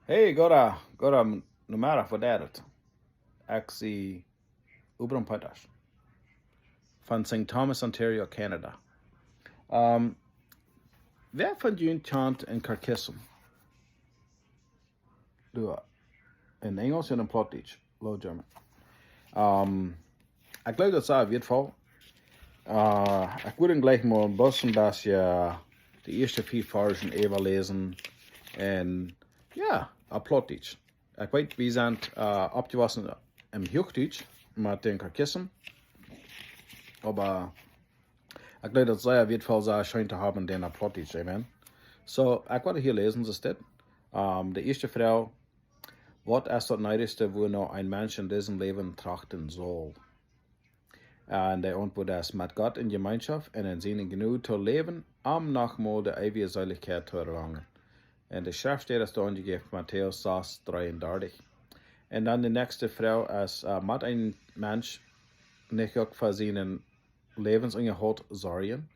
Hey, numera voor dat. Ik zie Ubram Potash van St. Thomas, Ontario, Canada. Wer van jullie chant in kathechisem? Du, in Engels en in Plautdietsche, Low German. Ik geloof dat zij wird vol. Ik wil gleich mal ein bisschen die ersten 4 Versen even lezen. En ja, Plautdietsche. Ik weet, we zijn opgewassen im Hochdeutsch mit den kathechisem. Aber ich glaube, dat zij wird voll sehr schön zu haben, den Plautdietsche, amen. So, ich werde hier lesen, so steht. Die erste Frau, was ist das Nötigste, wo noch ein Mensch in diesem Leben trachten soll? Und der Antwort ist, mit Gott in Gemeinschaft und in seinen Genug zu leben, am Nachmal der ewige Seligkeit zu erlangen. Und die Schrift steht, das da angegeben, Matthäus 6, 33. Und dann die nächste Frau ist, mit ein Mensch nicht auch für seinen Lebensunterhalt sorgen,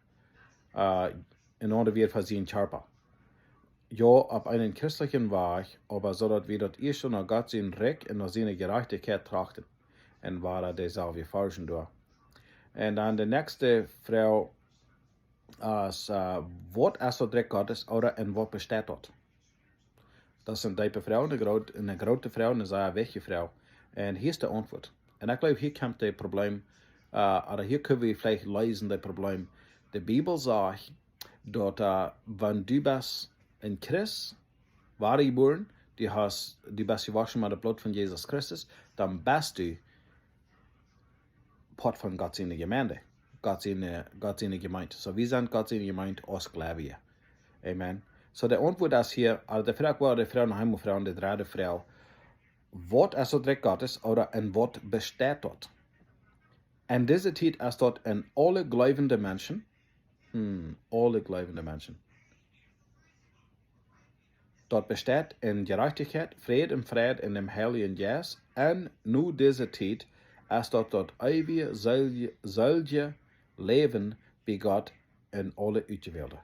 in order wird für seinen Körper. Ja, auf einen christlichen Weg, aber so dass wir dort erst nach Gott sein Recht und nach seiner Gerechtigkeit trachten. Und war dieselbe Forschen durch. Und dann die nächste Frau ist, was ist das Recht Gottes oder in was besteht dort? Das sind die Frau, eine große Frau und eine sehr wichtige Frau. Und hier ist die Antwort. Und ich glaube, hier kommt das Problem, oder hier können wir vielleicht lesen das Problem. Die Bibel sagt, dass wenn du bist in Christ, wahre geboren, du bist gewaschen mit dem Blut von Jesus Christus, dann bist du Part von Gott seine Gemeinde, Gott seine Gemeinde. So wir sind Gott seine Gemeinde aus Gläubige. Amen. So der Antwort ist hier, also der Frage war die Frau nach Frau und die dritte Frau, was ist das Recht Gottes oder in was besteht dort? Und diese Zeit ist dort in alle glaubende Menschen, alle glaubende Menschen. Dort besteht in Gerechtigkeit, Friede und Friede in dem Heiligen Geist, und nur diese Zeit ist dort ewige, solche Leben bei Gott in alle Uitgewählte.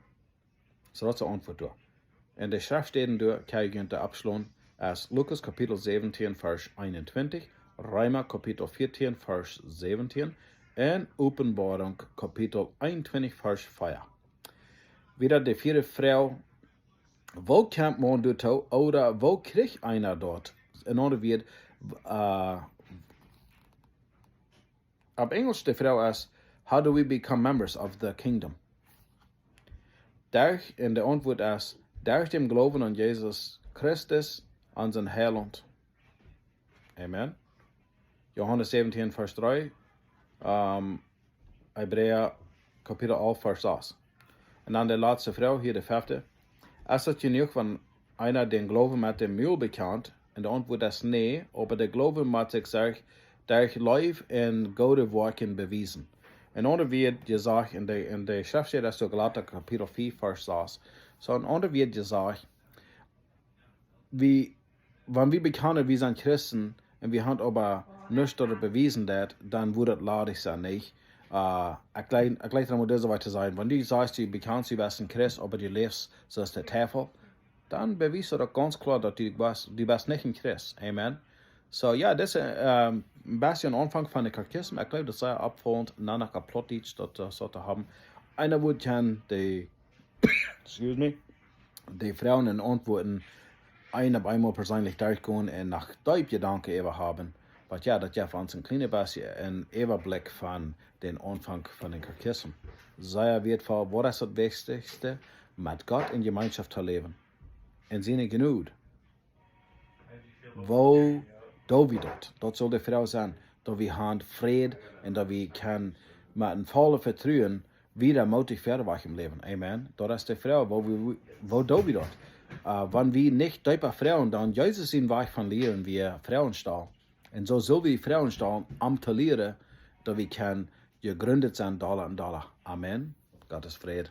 So das ist die Antwort durch. In der Schrift steht durch, kann ich abschließen, als Lukas Kapitel 17, Vers 21, Römer Kapitel 14, Vers 17 und Offenbarung Kapitel 21, Vers 4. Wieder die vierte Frau, wo kommt man dort oder wo kriegt einer dort? In other words, auf Englisch die Frau ist, how do we become members of the kingdom? In der Antwort ist, durch dem Glauben an Jesus Christus, an sein Heiland. Amen. Johannes 17, Vers 3, Hebräer Kapitel 11, Vers 6. Und dann die letzte Frau, hier die fünfte. Ist es genug, wenn einer den Glauben mit dem Mühl bekannt? Und die Antwort ist nee, aber der Glaube muss sich durch Life und gute Worte bewiesen. In andere wird gesagt, in der Schrift steht das so Galater Kapitel 4, Vers 6. So in andere wird gesagt, wenn wir bekennen, wir sind Christen, und wir haben aber nichts darüber bewiesen, dann würde es leider sein nicht. Ich gleich damit das so weiter sein. Wenn du sagst, du bekennst, du bist ein Christ, aber du lebst so ist der Teufel, dann beweist du doch ganz klar, dass du bist nicht ein Christ. Amen. So ja, das ist ein bisschen Anfang von der Kathechismus. Ich glaube, das sei abfolgend nach Plautdietsche, das sollte haben. Einer würde kann die Frauen in Antworten einmal persönlich durchgehen und nach deinem Gedanken eben haben. Aber ja, das ja für uns ein kleiner bisschen ein Überblick von den Anfang von den Kathechismus. Sehr wertvoll, was ist das Wichtigste? Mit Gott in Gemeinschaft zu leben. In seine Genug. Wo da wir dort soll die Frau sein, da wir haben Frieden und da wir können mit einem vollen Vertrauen wieder mutig werden im Leben. Amen. Dort ist die Frau, wo da wir dort. Wenn wir nicht die Frauen, dann Jesus in Weg von lehren wir Frauenstall. Und so soll wir Frauenstall am zu lehren, da wir können gegründet sein, Dollar und Dollar. Amen. Gottes Friede.